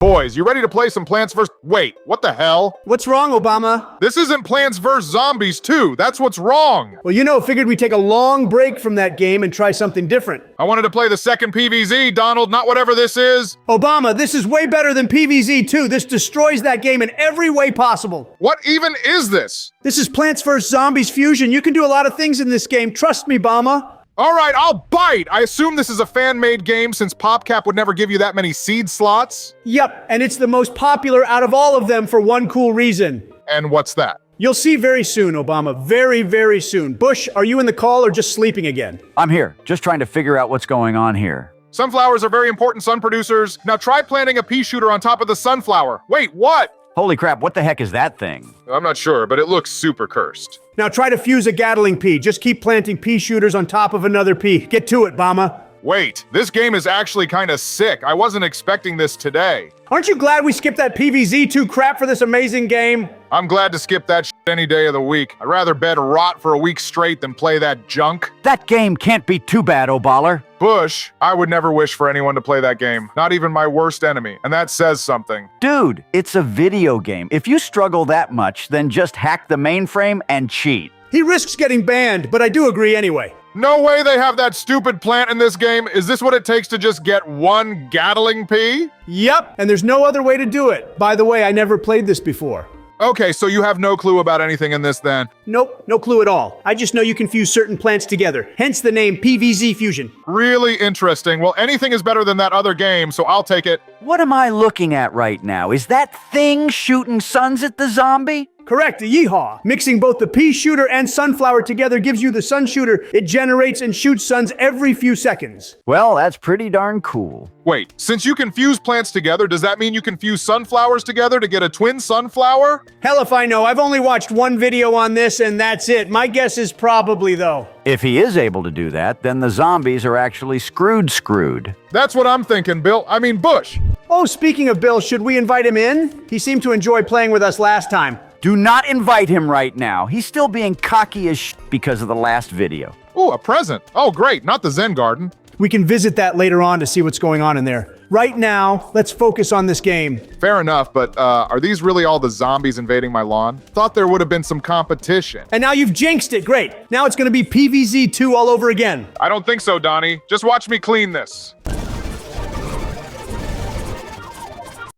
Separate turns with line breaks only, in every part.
Boys, you ready to play some Plants vs. Wait, what the hell?
What's wrong, Obama?
This isn't Plants vs. Zombies 2. That's what's wrong.
Well, figured we'd take a long break from that game and try something different.
I wanted to play the second PVZ, Donald, not whatever this is.
Obama, this is way better than PVZ 2. This destroys that game in every way possible.
What even is this?
This is Plants vs. Zombies Fusion. You can do a lot of things in this game. Trust me, Obama.
All right, I'll bite. I assume this is a fan-made game since PopCap would never give you that many seed slots.
Yep, and it's the most popular out of all of them for one cool reason.
And what's that?
You'll see very soon, Obama. Very, very soon. Bush, are you in the call or just sleeping again?
I'm here, just trying to figure out what's going on here.
Sunflowers are very important sun producers. Now try planting a pea shooter on top of the sunflower. Wait, what?
Holy crap, what the heck is that thing?
I'm not sure, but it looks super cursed.
Now try to fuse a Gatling pea. Just keep planting pea shooters on top of another pea. Get to it, Obama.
Wait, this game is actually kind of sick. I wasn't expecting this today.
Aren't you glad we skipped that PVZ2 crap for this amazing game?
I'm glad to skip that shit any day of the week. I'd rather bed rot for a week straight than play that junk.
That game can't be too bad, O'Baller.
Bush, I would never wish for anyone to play that game. Not even my worst enemy. And that says something.
Dude, it's a video game. If you struggle that much, then just hack the mainframe and cheat.
He risks getting banned, but I do agree anyway.
No way they have that stupid plant in this game. Is this what it takes to just get one Gatling pea?
Yep, and there's no other way to do it. By the way, I never played this before.
Okay, so you have no clue about anything in this then?
Nope, no clue at all. I just know you can fuse certain plants together, hence the name PVZ Fusion.
Really interesting. Well, anything is better than that other game, so I'll take it.
What am I looking at right now? Is that thing shooting suns at the zombie?
Correct, a yeehaw. Mixing both the pea shooter and sunflower together gives you the sun shooter. It generates and shoots suns every few seconds.
Well, that's pretty darn cool.
Wait, since you can fuse plants together, does that mean you can fuse sunflowers together to get a twin sunflower?
Hell if I know. I've only watched one video on this and that's it. My guess is probably though.
If he is able to do that, then the zombies are actually screwed.
That's what I'm thinking, Bill. I mean, Bush.
Oh, speaking of Bill, should we invite him in? He seemed to enjoy playing with us last time.
Do not invite him right now. He's still being cocky as sh because of the last video.
Ooh, a present. Oh, great. Not the Zen garden.
We can visit that later on to see what's going on in there. Right now, let's focus on this game.
Fair enough, but are these really all the zombies invading my lawn? Thought there would have been some competition.
And now you've jinxed it. Great. Now it's going to be PVZ2 all over again.
I don't think so, Donnie. Just watch me clean this.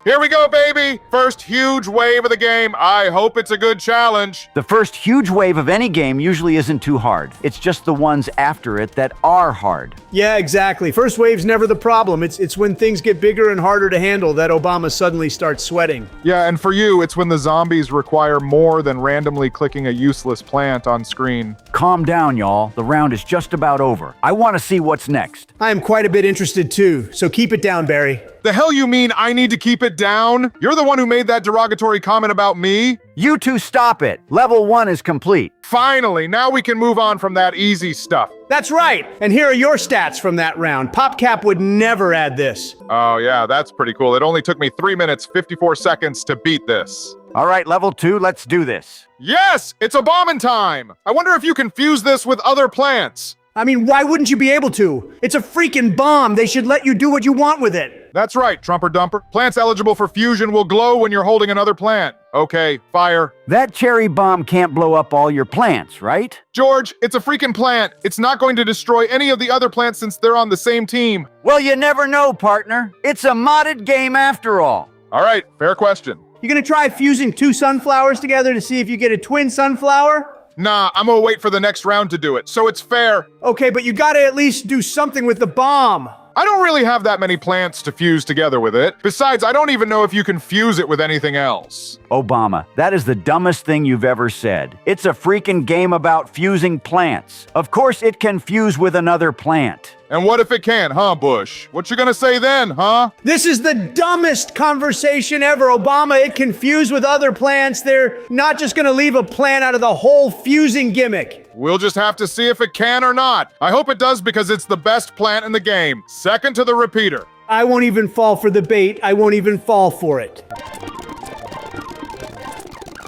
Here we go, baby! First huge wave of the game. I hope it's a good challenge.
The first huge wave of any game usually isn't too hard. It's just the ones after it that are hard.
Yeah, exactly. First wave's never the problem. It's when things get bigger and harder to handle that Obama suddenly starts sweating.
Yeah, and for you, it's when the zombies require more than randomly clicking a useless plant on screen.
Calm down, y'all. The round is just about over. I want to see what's next.
I am quite a bit interested too, so keep it down, Barry.
The hell you mean I need to keep it down? You're the one who made that derogatory comment about me?
You two stop it. Level 1 is complete.
Finally, now we can move on from that easy stuff.
That's right. And here are your stats from that round. PopCap would never add this.
Oh yeah, that's pretty cool. It only took me 3 minutes, 54 seconds to beat this.
All right, level 2, let's do this.
Yes, it's a bombing time. I wonder if you can fuse this with other plants.
I mean, why wouldn't you be able to? It's a freaking bomb. They should let you do what you want with it.
That's right, Trumper Dumper. Plants eligible for fusion will glow when you're holding another plant. Okay, fire.
That cherry bomb can't blow up all your plants, right?
George, it's a freaking plant. It's not going to destroy any of the other plants since they're on the same team.
Well, you never know, partner. It's a modded game after all.
All right, fair question.
You gonna try fusing 2 sunflowers together to see if you get a twin sunflower?
Nah, I'm gonna wait for the next round to do it, so it's fair.
Okay, but you gotta at least do something with the bomb.
I don't really have that many plants to fuse together with it. Besides, I don't even know if you can fuse it with anything else.
Obama, that is the dumbest thing you've ever said. It's a freaking game about fusing plants. Of course it can fuse with another plant.
And what if it can, huh, Bush? What you gonna say then, huh?
This is the dumbest conversation ever, Obama. It can fuse with other plants. They're not just gonna leave a plant out of the whole fusing gimmick.
We'll just have to see if it can or not. I hope it does because it's the best plant in the game. Second to the repeater.
I won't even fall for the bait. I won't even fall for it.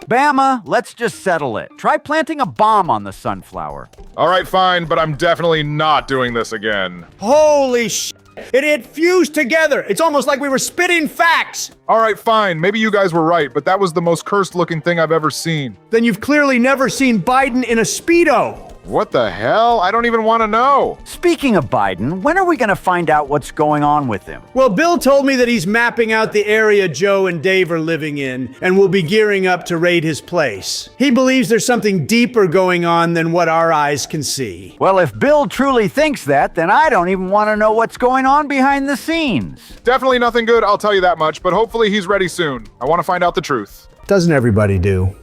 Bama, let's just settle it. Try planting a bomb on the sunflower.
All right, fine, but I'm definitely not doing this again.
Holy sh! It fused together. It's almost like we were spitting facts.
All right, fine. Maybe you guys were right, but that was the most cursed looking thing I've ever seen.
Then you've clearly never seen Biden in a Speedo.
What the hell? I don't even want to know.
Speaking of Biden, when are we going to find out what's going on with him?
Well, Bill told me that he's mapping out the area Joe and Dave are living in and will be gearing up to raid his place. He believes there's something deeper going on than what our eyes can see.
Well, if Bill truly thinks that, then I don't even want to know what's going on behind the scenes.
Definitely nothing good, I'll tell you that much, but hopefully he's ready soon. I want to find out the truth.
Doesn't everybody do?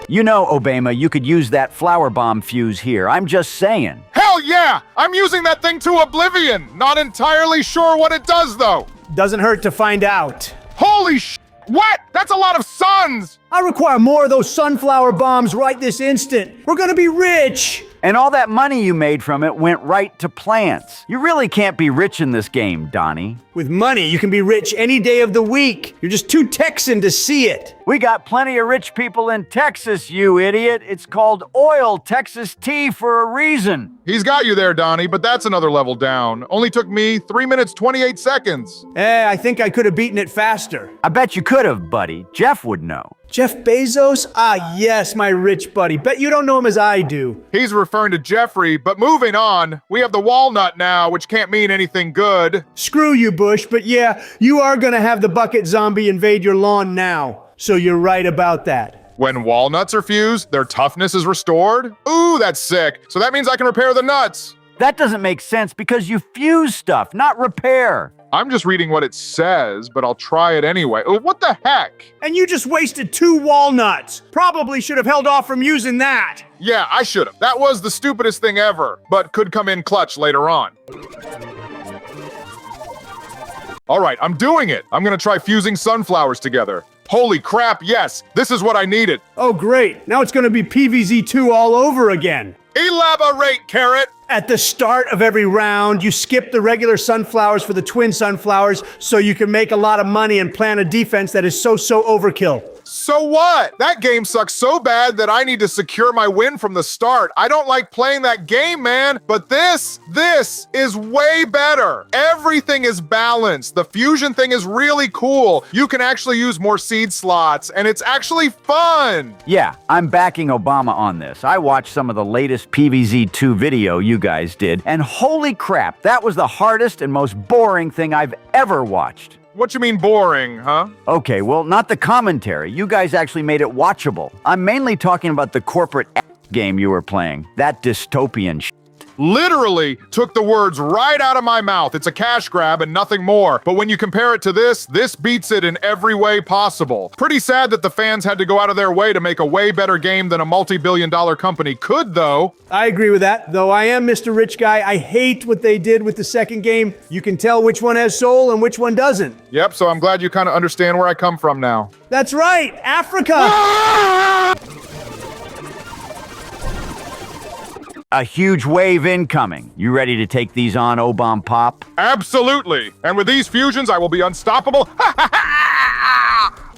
You know, Obama, you could use that flower bomb fuse here. I'm just saying.
Hell yeah! I'm using that thing to oblivion! Not entirely sure what it does, though.
Doesn't hurt to find out.
Holy sh! What? That's a lot of suns!
I require more of those sunflower bombs right this instant. We're gonna be rich.
And all that money you made from it went right to plants. You really can't be rich in this game, Donnie.
With money, you can be rich any day of the week. You're just too Texan to see it.
We got plenty of rich people in Texas, you idiot. It's called oil Texas tea for a reason.
He's got you there, Donnie, but that's another level down. Only took me 3 minutes, 28 seconds.
I think I could have beaten it faster.
I bet you could have, buddy. Jeff would know.
Jeff Bezos? Ah, yes, my rich buddy. Bet you don't know him as I do.
He's referring to Jeffrey, but moving on. We have the walnut now, which can't mean anything good.
Screw you, Bush, but yeah, you are gonna have the bucket zombie invade your lawn now. So you're right about that.
When walnuts are fused, their toughness is restored? Ooh, that's sick. So that means I can repair the nuts.
That doesn't make sense because you fuse stuff, not repair.
I'm just reading what it says, but I'll try it anyway. Oh, what the heck?
And you just wasted 2 walnuts. Probably should have held off from using that.
Yeah, I should have. That was the stupidest thing ever, but could come in clutch later on. All right, I'm doing it. I'm gonna try fusing sunflowers together. Holy crap, yes, this is what I needed.
Oh, great. Now it's gonna be PVZ2 all over again.
Elaborate, Carrot.
At the start of every round, you skip the regular sunflowers for the twin sunflowers so you can make a lot of money and plan a defense that is so overkill.
So what? That game sucks so bad that I need to secure my win from the start. I don't like playing that game, man, but this is way better. Everything is balanced. The fusion thing is really cool. You can actually use more seed slots, and it's actually fun.
Yeah, I'm backing Obama on this. I watched some of the latest PVZ2 video you guys did, and holy crap, that was the hardest and most boring thing I've ever watched.
What you mean boring, huh?
Okay, well, not the commentary. You guys actually made it watchable. I'm mainly talking about the corporate game you were playing. That dystopian shit.
Literally took the words right out of my mouth. It's a cash grab and nothing more. But when you compare it to this beats it in every way possible. Pretty sad that the fans had to go out of their way to make a way better game than a multi-billion-dollar company could, though.
I agree with that, though I am Mr. Rich Guy. I hate what they did with the second game. You can tell which one has soul and which one doesn't.
Yep, so I'm glad you kind of understand where I come from now.
That's right, Africa!
A huge wave incoming. You ready to take these on, Obama Pop?
Absolutely. And with these fusions, I will be unstoppable.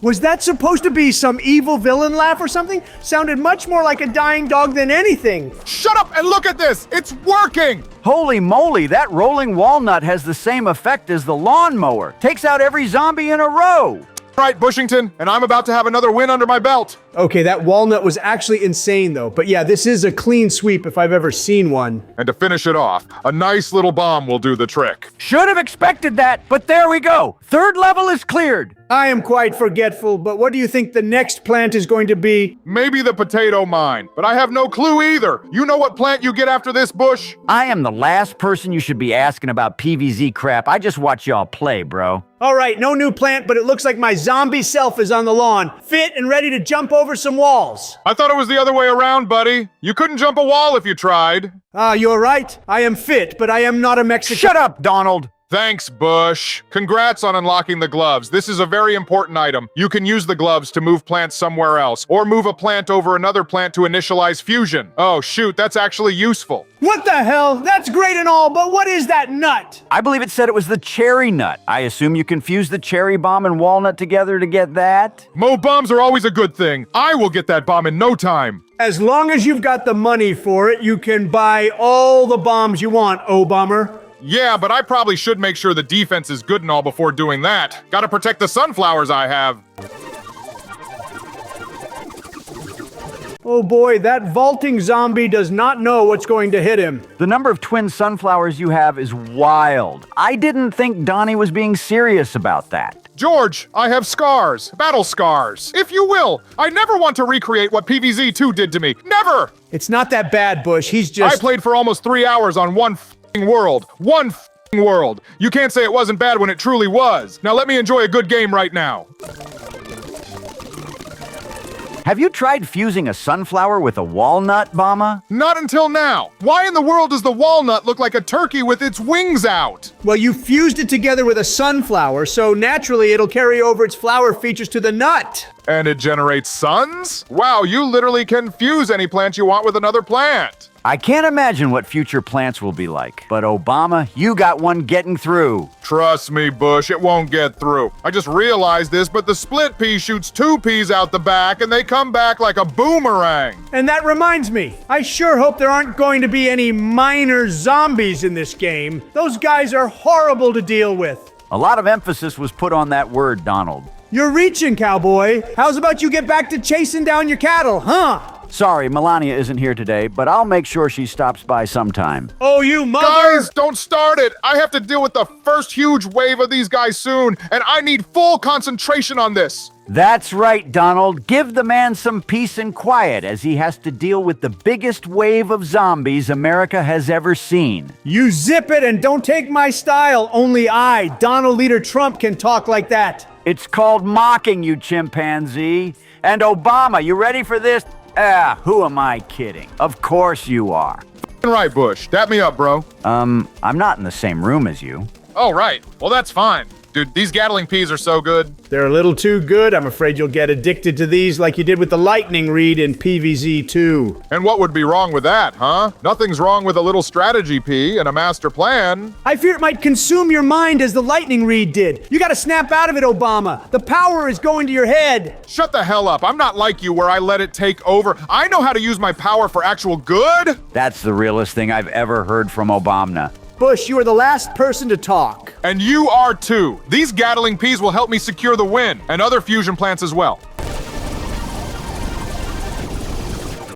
Was that supposed to be some evil villain laugh or something? Sounded much more like a dying dog than anything.
Shut up and look at this. It's working.
Holy moly, that rolling walnut has the same effect as the lawnmower. Takes out every zombie in a row.
Right, Bushington, and I'm about to have another win under my belt.
Okay, that walnut was actually insane though. But yeah, this is a clean sweep if I've ever seen one.
And to finish it off, a nice little bomb will do the trick.
Should have expected that, but there we go. Third level is cleared.
I am quite forgetful, but what do you think the next plant is going to be?
Maybe the potato mine, but I have no clue either. You know what plant you get after this, Bush?
I am the last person you should be asking about PVZ crap. I just watch y'all play, bro.
All right, no new plant, but it looks like my zombie self is on the lawn, fit and ready to jump over some walls.
I thought it was the other way around, buddy. You couldn't jump a wall if you tried.
You're right. I am fit, but I am not a Mexican.
Shut up, Donald.
Thanks, Bush. Congrats on unlocking the gloves. This is a very important item. You can use the gloves to move plants somewhere else, or move a plant over another plant to initialize fusion. Oh, shoot, that's actually useful.
What the hell? That's great and all, but what is that nut?
I believe it said it was the cherry nut. I assume you can fuse the cherry bomb and walnut together to get that?
Mo bombs are always a good thing. I will get that bomb in no time.
As long as you've got the money for it, you can buy all the bombs you want, O-Bomber.
Yeah, but I probably should make sure the defense is good and all before doing that. Gotta protect the sunflowers I have.
Oh boy, that vaulting zombie does not know what's going to hit him.
The number of twin sunflowers you have is wild. I didn't think Donnie was being serious about that.
George, I have scars. Battle scars, if you will. I never want to recreate what PVZ2 did to me. Never!
It's not that bad, Bush. He's
I
just...
played for almost 3 hours on one f***ing world. One f***ing world. You can't say it wasn't bad when it truly was. Now let me enjoy a good game right now.
Have you tried fusing a sunflower with a walnut, Bomma?
Not until now. Why in the world does the walnut look like a turkey with its wings out?
Well, you fused it together with a sunflower, so naturally it'll carry over its flower features to the nut.
And it generates suns? Wow, you literally can fuse any plant you want with another plant.
I can't imagine what future plants will be like, but Obama, you got one getting through.
Trust me, Bush, it won't get through. I just realized this, but the split pea shoots 2 peas out the back and they come back like a boomerang.
And that reminds me, I sure hope there aren't going to be any minor zombies in this game. Those guys are horrible to deal with.
A lot of emphasis was put on that word, Donald.
You're reaching, cowboy. How's about you get back to chasing down your cattle, huh?
Sorry, Melania isn't here today, but I'll make sure she stops by sometime.
Oh, you mother!
Guys, don't start it! I have to deal with the first huge wave of these guys soon, and I need full concentration on this.
That's right, Donald. Give the man some peace and quiet as he has to deal with the biggest wave of zombies America has ever seen.
You zip it and don't take my style. Only I, Donald Leader Trump, can talk like that.
It's called mocking, you chimpanzee. And Obama, you ready for this? Who am I kidding? Of course you are.
Right, Bush. Dap me up, bro.
I'm not in the same room as you.
Oh, right. Well, that's fine. Dude, these Gatling peas are so good.
They're a little too good. I'm afraid you'll get addicted to these like you did with the lightning read in PVZ2.
And what would be wrong with that, huh? Nothing's wrong with a little strategy pea and a master plan.
I fear it might consume your mind as the lightning read did. You gotta snap out of it, Obama. The power is going to your head.
Shut the hell up. I'm not like you where I let it take over. I know how to use my power for actual good.
That's the realest thing I've ever heard from Obama.
Bush, you are the last person to talk.
And you are too. These Gatling peas will help me secure the win, and other fusion plants as well.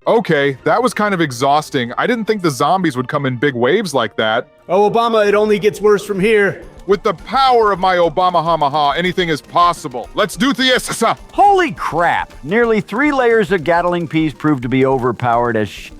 Okay, that was kind of exhausting. I didn't think the zombies would come in big waves like that.
Oh, Obama, it only gets worse from here.
With the power of my Obama Hamaha, anything is possible. Let's do this.
Holy crap! Nearly 3 layers of Gatling peas proved to be overpowered as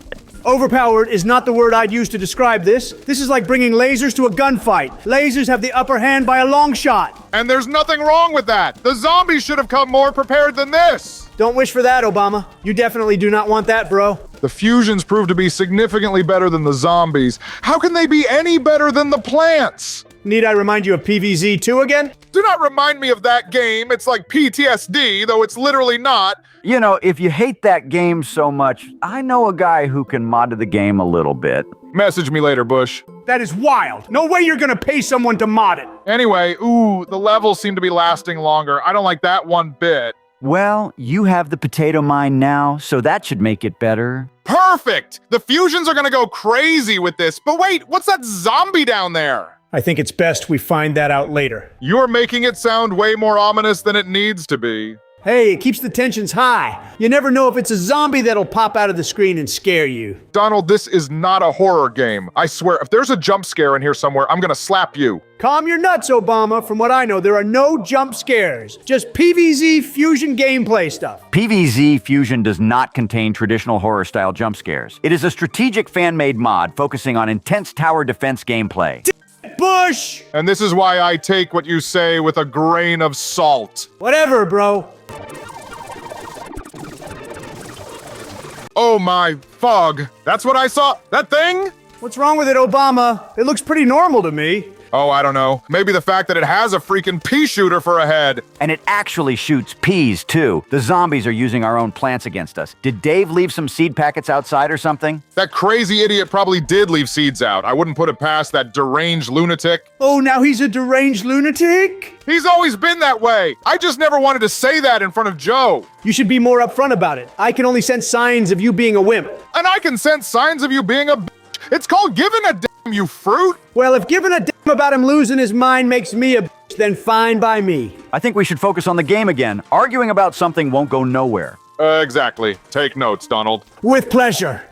Overpowered is not the word I'd use to describe this. This is like bringing lasers to a gunfight. Lasers have the upper hand by a long shot.
And there's nothing wrong with that. The zombies should have come more prepared than this.
Don't wish for that, Obama. You definitely do not want that, bro.
The fusions proved to be significantly better than the zombies. How can they be any better than the plants?
Need I remind you of PVZ2 again?
Do not remind me of that game. It's like PTSD, though it's literally not.
You know, if you hate that game so much, I know a guy who can mod the game a little bit.
Message me later, Bush.
That is wild. No way you're gonna pay someone to mod it.
Anyway, the levels seem to be lasting longer. I don't like that one bit.
Well, you have the potato mine now, so that should make it better.
Perfect! The fusions are gonna go crazy with this. But wait, what's that zombie down there?
I think it's best we find that out later.
You're making it sound way more ominous than it needs to be.
Hey, it keeps the tensions high. You never know if it's a zombie that'll pop out of the screen and scare you.
Donald, this is not a horror game. I swear, if there's a jump scare in here somewhere, I'm gonna slap you.
Calm your nuts, Obama. From what I know, there are no jump scares. Just PVZ fusion gameplay stuff.
PVZ Fusion does not contain traditional horror-style jump scares. It is a strategic fan-made mod focusing on intense tower defense gameplay.
Bush!
And this is why I take what you say with a grain of salt.
Whatever, bro.
Oh my fog. That's what I saw? That thing?
What's wrong with it, Obama? It looks pretty normal to me.
Oh, I don't know. Maybe the fact that it has a freaking pea shooter for a head.
And it actually shoots peas, too. The zombies are using our own plants against us. Did Dave leave some seed packets outside or something?
That crazy idiot probably did leave seeds out. I wouldn't put it past that deranged lunatic.
Oh, now he's a deranged lunatic?
He's always been that way. I just never wanted to say that in front of Joe.
You should be more upfront about it. I can only sense signs of you being a wimp.
And I can sense signs of you being a bitch. It's called giving a damn, you fruit.
Well, if giving a damn about him losing his mind makes me a bitch, then fine by me.
I think we should focus on the game again. Arguing about something won't go nowhere.
Exactly. Take notes, Donald.
With pleasure.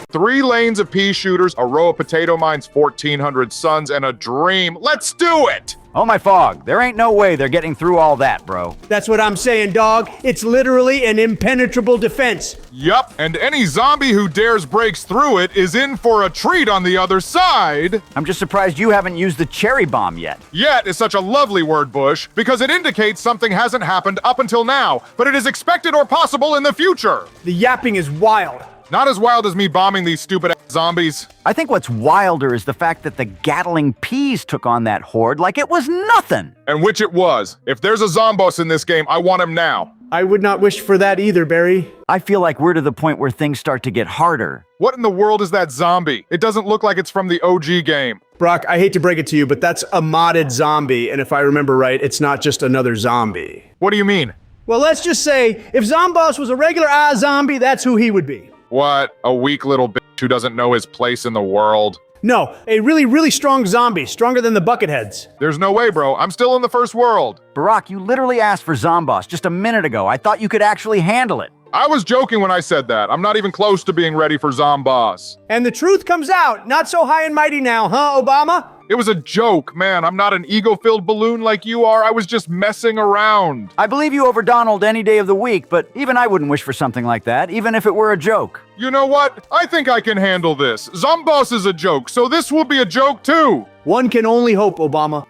3 lanes of pea shooters, a row of potato mines, 1,400 suns, and a dream. Let's do it!
Oh my fog, there ain't no way they're getting through all that, bro.
That's what I'm saying, dog. It's literally an impenetrable defense.
Yup, and any zombie who dares breaks through it is in for a treat on the other side.
I'm just surprised you haven't used the cherry bomb yet.
Yet is such a lovely word, Bush, because it indicates something hasn't happened up until now, but it is expected or possible in the future.
The yapping is wild.
Not as wild as me bombing these stupid zombies.
I think what's wilder is the fact that the Gatling peas took on that horde like it was nothing.
And which it was. If there's a zombos in this game, I want him now.
I would not wish for that either, Barry.
I feel like we're to the point where things start to get harder.
What in the world is that zombie? It doesn't look like it's from the OG game.
Brock, I hate to break it to you, but that's a modded zombie, and if I remember right, it's not just another zombie.
What do you mean?
Well, let's just say, if Zomboss was a regular zombie, that's who he would be.
What? A weak little bitch who doesn't know his place in the world?
No, a really, really strong zombie, stronger than the Bucketheads.
There's no way, bro. I'm still in the first world.
Barack, you literally asked for Zomboss just a minute ago. I thought you could actually handle it.
I was joking when I said that. I'm not even close to being ready for Zomboss.
And the truth comes out. Not so high and mighty now, huh, Obama?
It was a joke, man. I'm not an ego-filled balloon like you are. I was just messing around.
I believe you over Donald any day of the week, but even I wouldn't wish for something like that, even if it were a joke.
You know what? I think I can handle this. Zomboss is a joke, so this will be a joke too.
One can only hope, Obama.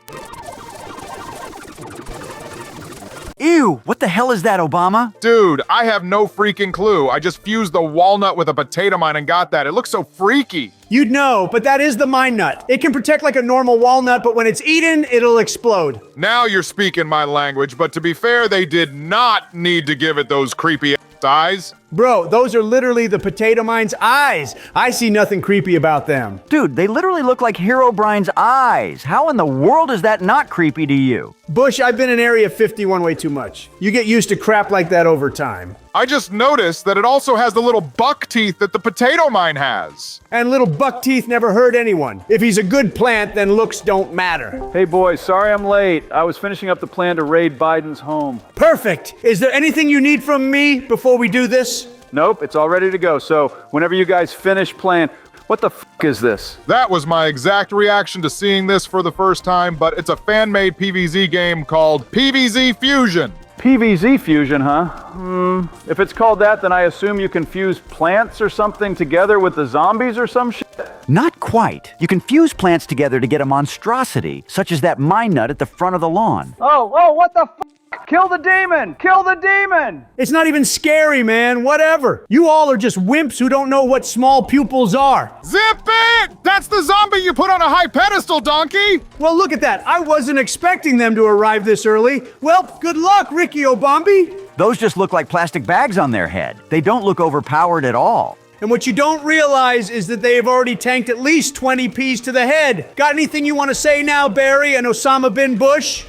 Ew, what the hell is that, Obama?
Dude, I have no freaking clue. I just fused the walnut with a potato mine and got that. It looks so freaky.
You'd know, but that is the mine nut. It can protect like a normal walnut, but when it's eaten, it'll explode.
Now you're speaking my language, but to be fair, they did not need to give it those creepy eyes.
Bro, those are literally the potato mine's eyes. I see nothing creepy about them.
Dude, they literally look like Hero Brian's eyes. How in the world is that not creepy to you?
Bush, I've been in Area 51 way too much. You get used to crap like that over time.
I just noticed that it also has the little buck teeth that the potato mine has.
And little buck teeth never hurt anyone. If he's a good plant, then looks don't matter.
Hey boys, sorry I'm late. I was finishing up the plan to raid Biden's home.
Perfect. Is there anything you need from me before we do this?
Nope, it's all ready to go. So whenever you guys finish playing, what the f*** is this?
That was my exact reaction to seeing this for the first time, but it's a fan-made PvZ game called PvZ Fusion.
PvZ fusion, huh? If it's called that, then I assume you can fuse plants or something together with the zombies or some shit?
Not quite. You can fuse plants together to get a monstrosity, such as that mine nut at the front of the lawn.
Oh, what the f***? Kill the demon! Kill the demon!
It's not even scary, man. Whatever. You all are just wimps who don't know what small pupils are.
Zip it! That's the zombie you put on a high pedestal, donkey!
Well, look at that. I wasn't expecting them to arrive this early. Well, good luck, Ricky Obambi.
Those just look like plastic bags on their head. They don't look overpowered at all.
And what you don't realize is that they have already tanked at least 20 Ps to the head. Got anything you want to say now, Barry and Osama bin Bush?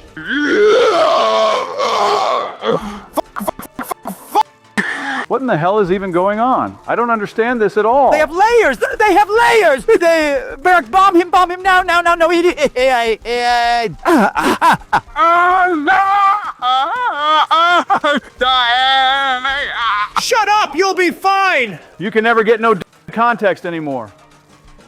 What in the hell is even going on? I don't understand this at all.
They have layers! They have layers! Barack, bomb him now, no,
Shut up, you'll be fine!
You can never get no context anymore.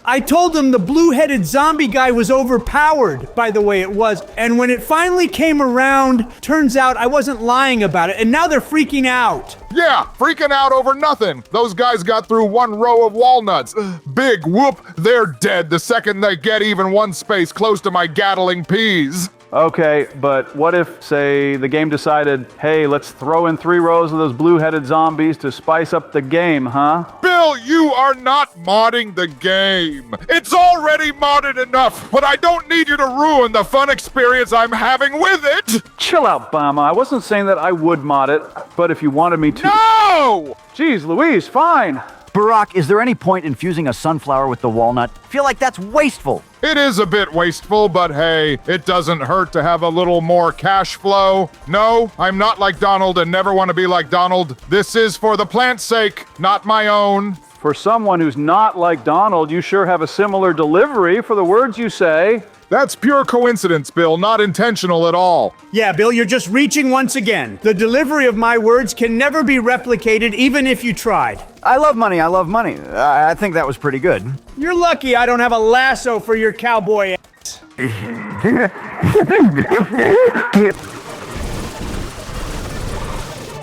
I told them the blue-headed zombie guy was overpowered, by the way it was, and when it finally came around, turns out I wasn't lying about it, and now they're freaking out.
Yeah, freaking out over nothing. Those guys got through one row of walnuts. Big whoop, they're dead the second they get even one space close to my Gatling peas.
Okay, but what if, say, the game decided, hey, let's throw in 3 rows of those blue-headed zombies to spice up the game, huh?
Bill Bill, you are not modding the game. It's already modded enough, but I don't need you to ruin the fun experience I'm having with it.
Chill out, Bama. I wasn't saying that I would mod it, but if you wanted me to...
No!
Jeez Louise, fine.
Barack, is there any point in fusing a sunflower with the walnut? Feel like that's wasteful.
It is a bit wasteful, but hey, it doesn't hurt to have a little more cash flow. No, I'm not like Donald and never want to be like Donald. This is for the plant's sake, not my own.
For someone who's not like Donald, you sure have a similar delivery for the words you say.
That's pure coincidence, Bill, not intentional at all.
Yeah, Bill, you're just reaching once again. The delivery of my words can never be replicated, even if you tried.
I love money. I think that was pretty good.
You're lucky I don't have a lasso for your cowboy ass.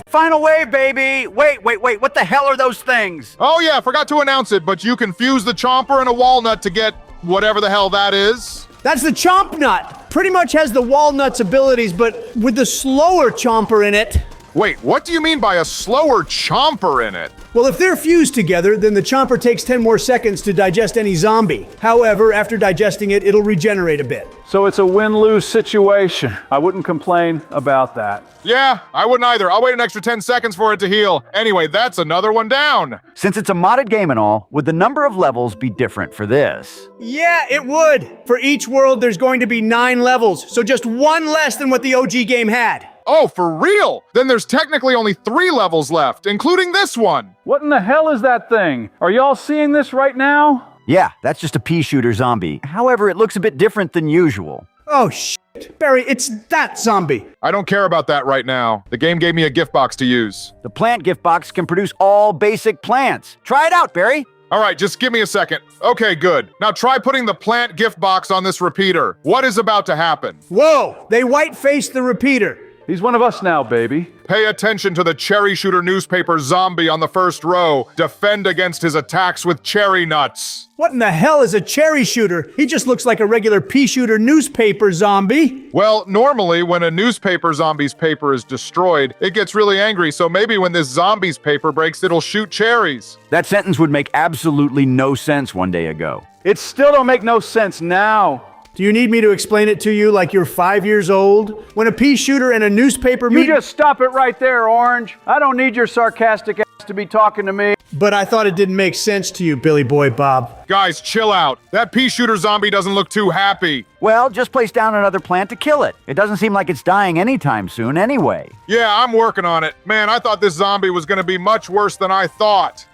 Final wave, baby! Wait, what the hell are those things?
Oh yeah, forgot to announce it, but you can fuse the chomper and a walnut to get whatever the hell that is.
That's the chomp nut. Pretty much has the walnut's abilities, but with the slower chomper in it.
Wait, what do you mean by a slower chomper in it?
Well, if they're fused together, then the chomper takes 10 more seconds to digest any zombie. However, after digesting it, it'll regenerate a bit.
So it's a win-lose situation. I wouldn't complain about that.
Yeah, I wouldn't either. I'll wait an extra 10 seconds for it to heal. Anyway, that's another one down.
Since it's a modded game and all, would the number of levels be different for this?
Yeah, it would. For each world, there's going to be 9 levels, so just 1 less than what the OG game had.
Oh, for real? Then there's technically only 3 levels left, including this one.
What in the hell is that thing? Are y'all seeing this right now?
Yeah, that's just a pea shooter zombie. However, it looks a bit different than usual.
Oh, shit. Barry, it's that zombie.
I don't care about that right now. The game gave me a gift box to use.
The plant gift box can produce all basic plants. Try it out, Barry.
All right, just give me a second. Okay, good. Now try putting the plant gift box on this repeater. What is about to happen?
Whoa, they white-faced the repeater.
He's one of us now, baby.
Pay attention to the cherry shooter newspaper zombie on the first row. Defend against his attacks with cherry nuts.
What in the hell is a cherry shooter? He just looks like a regular pea shooter newspaper zombie.
Well, normally when a newspaper zombie's paper is destroyed, it gets really angry, so maybe when this zombie's paper breaks, it'll shoot cherries.
That sentence would make absolutely no sense one day ago.
It still don't make no sense now.
Do you need me to explain it to you like you're 5 years old? When a pea shooter and a newspaper meet—
You just stop it right there, Orange. I don't need your sarcastic ass to be talking to me.
But I thought it didn't make sense to you, Billy Boy Bob.
Guys, chill out. That pea shooter zombie doesn't look too happy.
Well, just place down another plant to kill it. It doesn't seem like it's dying anytime soon anyway.
Yeah, I'm working on it. Man, I thought this zombie was gonna be much worse than I thought.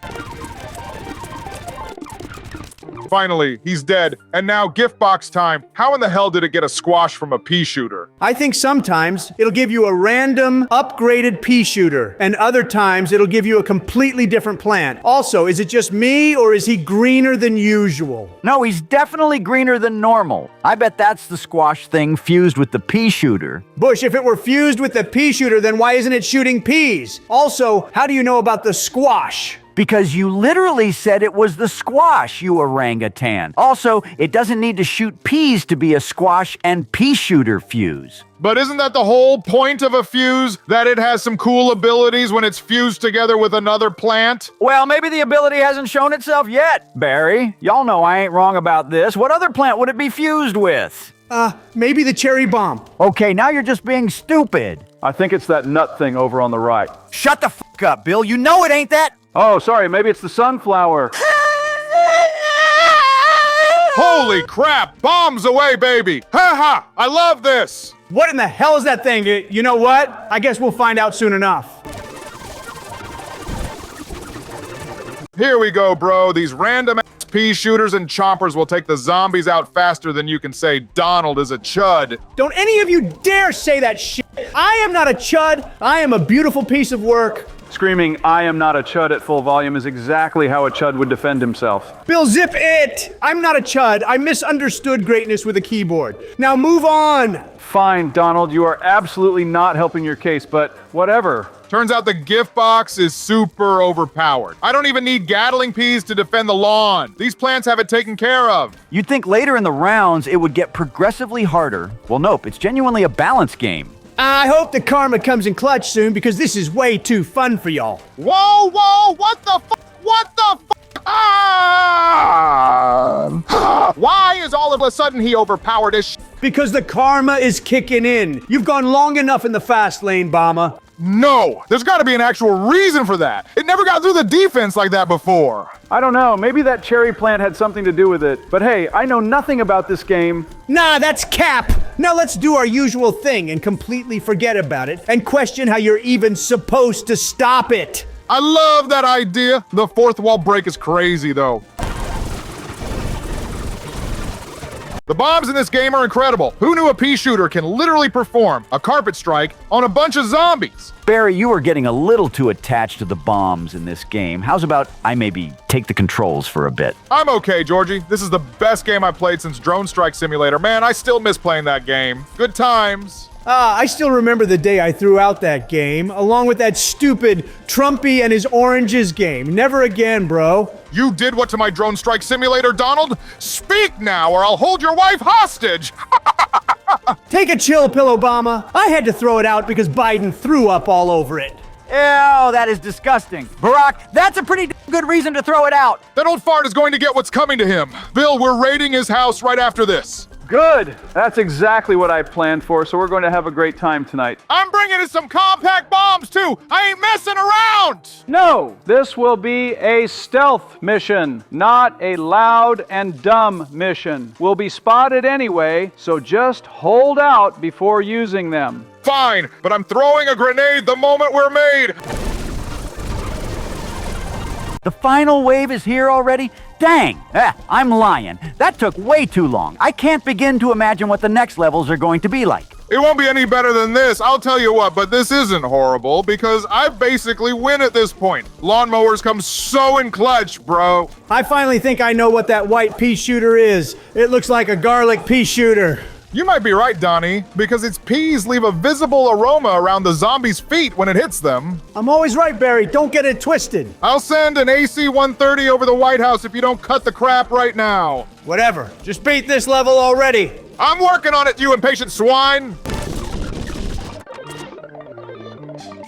Finally, he's dead. And now gift box time. How in the hell did it get a squash from a pea shooter?
I think sometimes it'll give you a random upgraded pea shooter, and other times it'll give you a completely different plant. Also, is it just me or is he greener than usual?
No, he's definitely greener than normal. I bet that's the squash thing fused with the pea shooter.
Bush, if it were fused with the pea shooter, then why isn't it shooting peas? Also, how do you know about the squash?
Because you literally said it was the squash, you orangutan. Also, it doesn't need to shoot peas to be a squash and pea shooter fuse.
But isn't that the whole point of a fuse? That it has some cool abilities when it's fused together with another plant?
Well, maybe the ability hasn't shown itself yet, Barry. Y'all know I ain't wrong about this. What other plant would it be fused with?
Maybe the cherry bomb.
Okay, now you're just being stupid.
I think it's that nut thing over on the right.
Shut the fuck up, Bill. You know it ain't that.
Oh, sorry, maybe it's the sunflower.
Holy crap! Bombs away, baby! Ha ha! I love this!
What in the hell is that thing? You know what? I guess we'll find out soon enough.
Here we go, bro. These random ass pea shooters and chompers will take the zombies out faster than you can say Donald is a chud.
Don't any of you dare say that shit. I am not a chud. I am a beautiful piece of work.
Screaming, "I am not a chud" at full volume is exactly how a chud would defend himself.
Bill, zip it! I'm not a chud. I misunderstood greatness with a keyboard. Now move on!
Fine, Donald, you are absolutely not helping your case, but whatever.
Turns out the gift box is super overpowered. I don't even need Gatling peas to defend the lawn. These plants have it taken care of.
You'd think later in the rounds it would get progressively harder. Well, nope, it's genuinely a balance game.
I hope the karma comes in clutch soon because this is way too fun for y'all.
Whoa, whoa, what the f***? What the f***? Why is all of a sudden he overpowered as
Because the karma is kicking in. You've gone long enough in the fast lane, Bomber.
No, there's got to be an actual reason for that. It never got through the defense like that before.
I don't know, maybe that cherry plant had something to do with it. But hey, I know nothing about this game.
Nah, that's cap. Now let's do our usual thing and completely forget about it and question how you're even supposed to stop it.
I love that idea. The fourth wall break is crazy, though. The bombs in this game are incredible. Who knew a pea shooter can literally perform a carpet strike on a bunch of zombies?
Barry, you are getting a little too attached to the bombs in this game. How's about I maybe take the controls for a bit?
I'm okay, Georgie. This is the best game I've played since Drone Strike Simulator. Man, I still miss playing that game. Good times.
I still remember the day I threw out that game, along with that stupid Trumpy and his oranges game. Never again, bro.
You did what to my Drone Strike Simulator, Donald? Speak now, or I'll hold your wife hostage.
Take a chill pill, Obama. I had to throw it out because Biden threw up all over it.
Ew, that is disgusting. Barack, that's a pretty good reason to throw it out.
That old fart is going to get what's coming to him. Bill, we're raiding his house right after this.
Good! That's exactly what I planned for, so we're going to have a great time tonight.
I'm bringing in some compact bombs, too. I ain't messing around.
No, this will be a stealth mission, not a loud and dumb mission. We'll be spotted anyway, so just hold out before using them.
Fine, but I'm throwing a grenade the moment we're made.
The final wave is here already? Dang, I'm lying. That took way too long. I can't begin to imagine what the next levels are going to be like.
It won't be any better than this, I'll tell you what, but this isn't horrible because I basically win at this point. Lawnmowers come so in clutch, bro.
I finally think I know what that white pea shooter is. It looks like a garlic pea shooter.
You might be right, Donnie, because its peas leave a visible aroma around the zombie's feet when it hits them.
I'm always right, Barry. Don't get it twisted.
I'll send an AC-130 over the White House if you don't cut the crap right now.
Whatever. Just beat this level already.
I'm working on it, you impatient swine!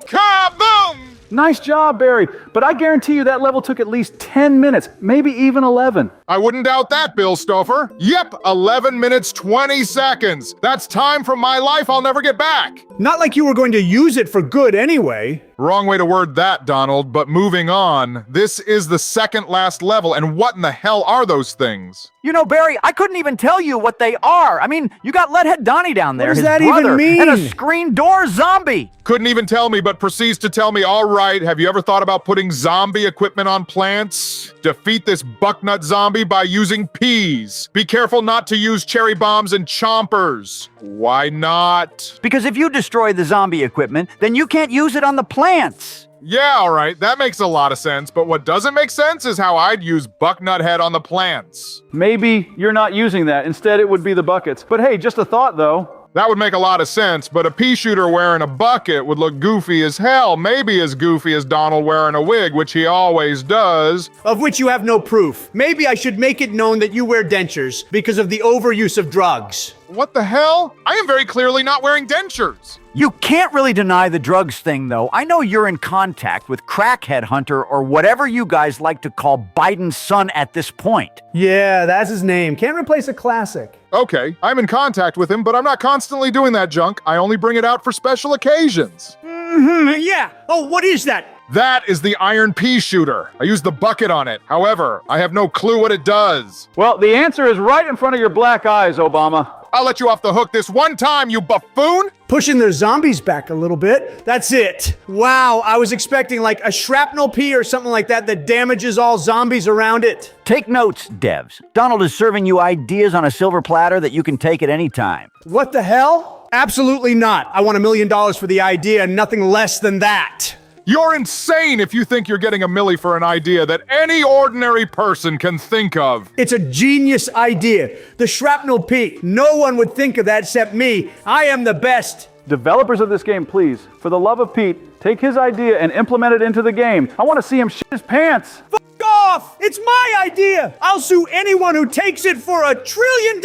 Kaboom!
Nice job, Barry, but I guarantee you that level took at least 10 minutes, maybe even 11.
I wouldn't doubt that, Bill Stouffer. Yep, 11 minutes, 20 seconds. That's time from my life I'll never get back.
Not like you were going to use it for good anyway.
Wrong way to word that, Donald, but moving on. This is the second last level, and what in the hell are those things?
You know, Barry, I couldn't even tell you what they are. I mean, you got Leadhead Donnie down there,
What does
his
that even
brother,
mean?
and a screen door zombie.
Couldn't even tell me, but proceeds to tell me, all right, have you ever thought about putting zombie equipment on plants? Defeat this bucknut zombie by using peas. Be careful not to use cherry bombs and chompers. Why not?
Because if you destroy the zombie equipment, then you can't use it on the plants.
Yeah, all right, that makes a lot of sense, but what doesn't make sense is how I'd use bucknut head on the plants.
Maybe you're not using that. Instead, it would be the buckets. But hey, just a thought, though.
That would make a lot of sense, but a pea shooter wearing a bucket would look goofy as hell, maybe as goofy as Donald wearing a wig, which he always does.
Of which you have no proof. Maybe I should make it known that you wear dentures because of the overuse of drugs.
What the hell? I am very clearly not wearing dentures.
You can't really deny the drugs thing, though. I know you're in contact with Crackhead Hunter or whatever you guys like to call Biden's son at this point.
Yeah, that's his name. Can't replace a classic.
Okay, I'm in contact with him, but I'm not constantly doing that junk. I only bring it out for special occasions.
Yeah. Oh, what is that?
That is the iron pea shooter. I use the bucket on it. However, I have no clue what it does.
Well, the answer is right in front of your black eyes, Obama.
I'll let you off the hook this one time, you buffoon!
Pushing their zombies back a little bit. That's it. Wow, I was expecting like a shrapnel pea or something like that that damages all zombies around it.
Take notes, devs. Donald is serving you ideas on a silver platter that you can take at any time.
What the hell? Absolutely not. I want $1 million for the idea and nothing less than that.
You're insane if you think you're getting a milli for an idea that any ordinary person can think of.
It's a genius idea. The shrapnel pea. No one would think of that except me. I am the best.
Developers of this game, please, for the love of Pete, take his idea and implement it into the game. I want to see him shit his pants.
Fuck off! It's my idea! I'll sue anyone who takes it for $1 trillion!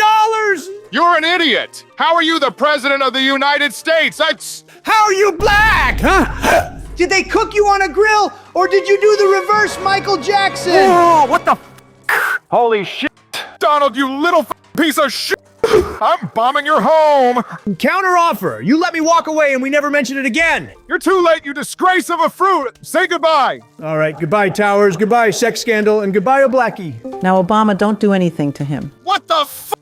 You're an idiot! How are you the president of the United States?
How are you black, huh? Did they cook you on a grill, or did you do the reverse Michael Jackson?
Oh, what the
Holy shit!
Donald, you little piece of shit! I'm bombing your home!
Counter offer. You let me walk away and we never mention it again.
You're too late, you disgrace of a fruit! Say goodbye!
All right, goodbye, Towers. Goodbye, sex scandal. And goodbye, O'Blackie.
Now, Obama, don't do anything to him.
What the f?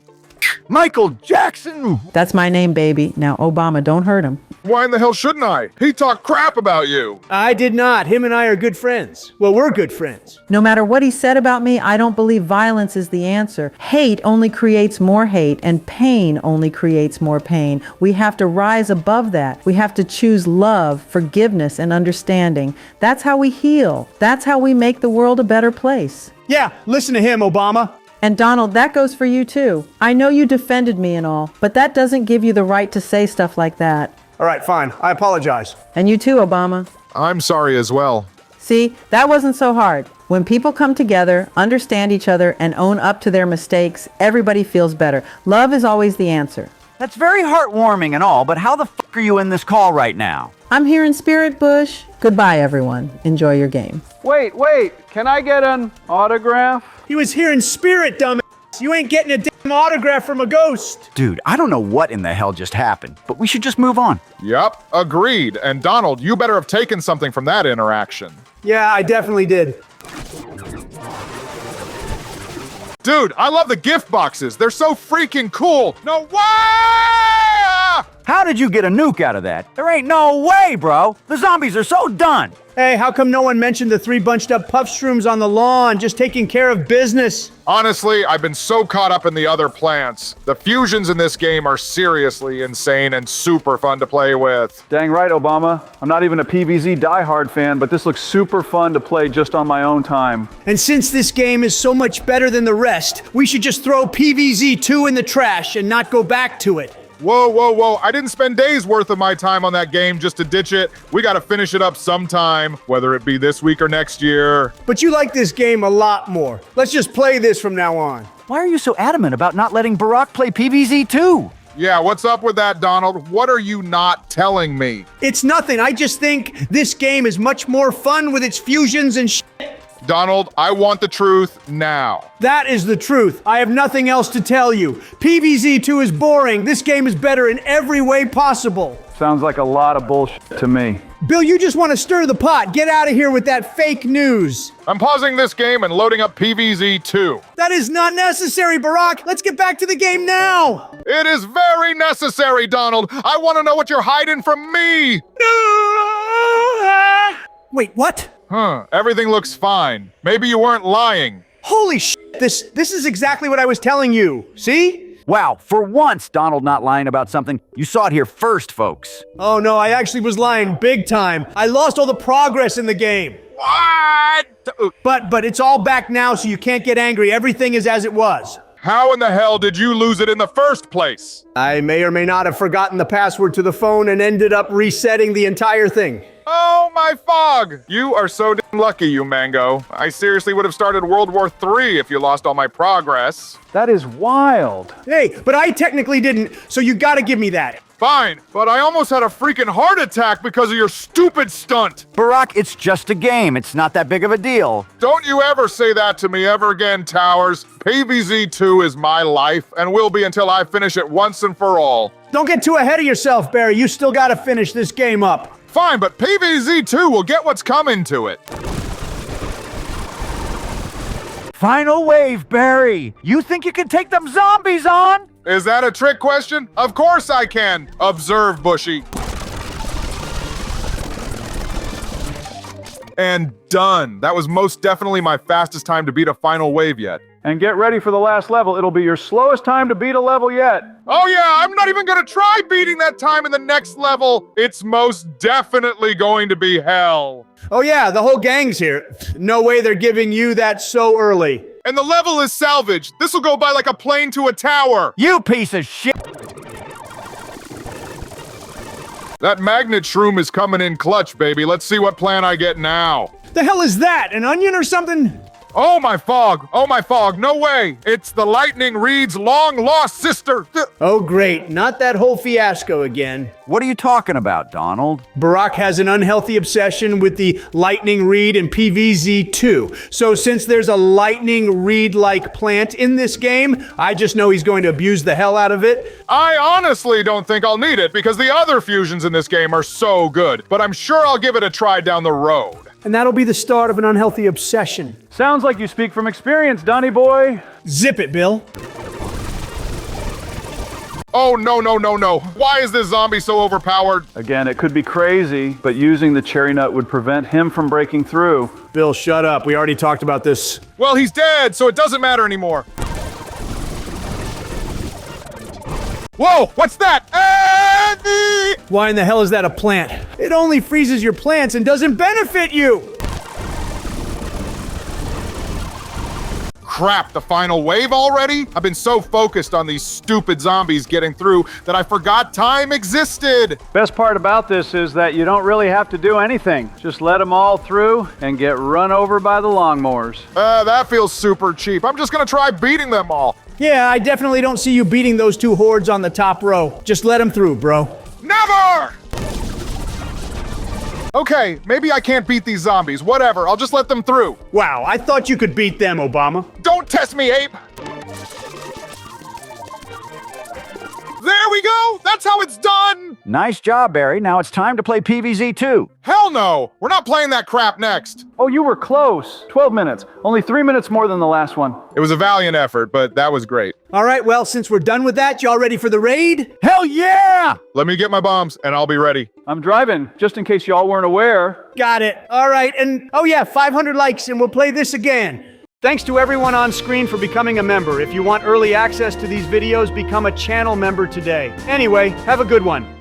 Michael Jackson?
That's my name, baby. Now, Obama, don't hurt him.
Why in the hell shouldn't I? He talked crap about you.
I did not. Him and I are good friends. Well, we're good friends.
No matter what he said about me, I don't believe violence is the answer. Hate only creates more hate, and pain only creates more pain. We have to rise above that. We have to choose love, forgiveness, and understanding. That's how we heal. That's how we make the world a better place.
Yeah, listen to him, Obama.
And Donald, that goes for you too. I know you defended me and all, but that doesn't give you the right to say stuff like that.
All right, fine. I apologize.
And you too, Obama.
I'm sorry as well.
See, that wasn't so hard. When people come together, understand each other, and own up to their mistakes, everybody feels better. Love is always the answer.
That's very heartwarming and all, but how the fuck are you in this call right now?
I'm here in spirit, Bush. Goodbye, everyone. Enjoy your game.
Wait, can I get an autograph?
He was here in spirit, dumbass. You ain't getting a damn autograph from a ghost.
Dude, I don't know what in the hell just happened, but we should just move on.
Yup, agreed. And Donald, you better have taken something from that interaction.
Yeah, I definitely did.
Dude, I love the gift boxes. They're so freaking cool. No way!
How did you get a nuke out of that? There ain't no way, bro. The zombies are so done.
Hey, how come no one mentioned the 3 bunched up puff shrooms on the lawn, just taking care of business?
Honestly, I've been so caught up in the other plants. The fusions in this game are seriously insane and super fun to play with.
Dang right, Obama. I'm not even a PVZ diehard fan, but this looks super fun to play just on my own time.
And since this game is so much better than the rest, we should just throw PVZ 2 in the trash and not go back to it.
Whoa. I didn't spend days worth of my time on that game just to ditch it. We gotta finish it up sometime, whether it be this week or next year.
But you like this game a lot more. Let's just play this from now on.
Why are you so adamant about not letting Barack play PVZ too?
Yeah, what's up with that, Donald? What are you not telling me?
It's nothing. I just think this game is much more fun with its fusions and shit.
Donald, I want the truth now.
That is the truth. I have nothing else to tell you. PVZ 2 is boring. This game is better in every way possible.
Sounds like a lot of bullshit to me.
Bill, you just want to stir the pot. Get out of here with that fake news.
I'm pausing this game and loading up PVZ 2.
That is not necessary, Barack. Let's get back to the game now.
It is very necessary, Donald. I want to know what you're hiding from me.
Wait, what?
Everything looks fine. Maybe you weren't lying.
Holy shit, this is exactly what I was telling you. See?
Wow, for once, Donald not lying about something. You saw it here first, folks.
Oh no, I actually was lying big time. I lost all the progress in the game.
What?
But it's all back now, so you can't get angry. Everything is as it was.
How in the hell did you lose it in the first place?
I may or may not have forgotten the password to the phone and ended up resetting the entire thing.
Oh, my fog! You are so damn lucky, you Mango. I seriously would have started World War III if you lost all my progress.
That is wild.
Hey, but I technically didn't, so you gotta give me that.
Fine, but I almost had a freaking heart attack because of your stupid stunt.
Barack, it's just a game. It's not that big of a deal.
Don't you ever say that to me ever again, Towers. PVZ 2 is my life and will be until I finish it once and for all.
Don't get too ahead of yourself, Barry. You still gotta finish this game up.
Fine, but PVZ 2 will get what's coming to it.
Final wave, Barry. You think you can take them zombies on?
Is that a trick question? Of course I can. Observe, Bushy. And done. That was most definitely my fastest time to beat a final wave yet.
And get ready for the last level. It'll be your slowest time to beat a level yet.
Oh yeah, I'm not even gonna try beating that time in the next level. It's most definitely going to be hell.
Oh yeah, the whole gang's here. No way they're giving you that so early.
And the level is salvaged. This will go by like a plane to a tower.
You piece of shit.
That magnet shroom is coming in clutch, baby. Let's see what plan I get now.
The hell is that? An onion or something?
Oh my fog! Oh my fog! No way! It's the Lightning Reed's long-lost sister!
Oh, great. Not that whole fiasco again.
What are you talking about, Donald?
Barack has an unhealthy obsession with the Lightning Reed and PVZ-2. So since there's a Lightning Reed-like plant in this game, I just know he's going to abuse the hell out of it.
I honestly don't think I'll need it because the other fusions in this game are so good, but I'm sure I'll give it a try down the road.
And that'll be the start of an unhealthy obsession.
Sounds like you speak from experience, Donny boy.
Zip it, Bill.
Oh, no, no, no, no. Why is this zombie so overpowered?
Again, it could be crazy, but using the cherry nut would prevent him from breaking through.
Bill, shut up. We already talked about this.
Well, he's dead, so it doesn't matter anymore. Whoa, what's that?
Why in the hell is that a plant? It only freezes your plants and doesn't benefit you!
Crap, the final wave already? I've been so focused on these stupid zombies getting through that I forgot time existed.
Best part about this is that you don't really have to do anything. Just let them all through and get run over by the lawnmowers.
That feels super cheap. I'm just gonna try beating them all.
Yeah, I definitely don't see you beating those two hordes on the top row. Just let them through, bro.
Never! Okay, maybe I can't beat these zombies. Whatever, I'll just let them through.
Wow, I thought you could beat them, Obama.
Don't test me, ape! There we go! That's how it's done!
Nice job, Barry. Now it's time to play PVZ-2.
Hell no! We're not playing that crap next.
Oh, you were close. 12 minutes. Only 3 minutes more than the last one.
It was a valiant effort, but that was great.
All right, well, since we're done with that, y'all ready for the raid?
Hell yeah!
Let me get my bombs, and I'll be ready.
I'm driving, just in case y'all weren't aware.
Got it. All right, and oh yeah, 500 likes and we'll play this again. Thanks to everyone on screen for becoming a member. If you want early access to these videos, become a channel member today. Anyway, have a good one.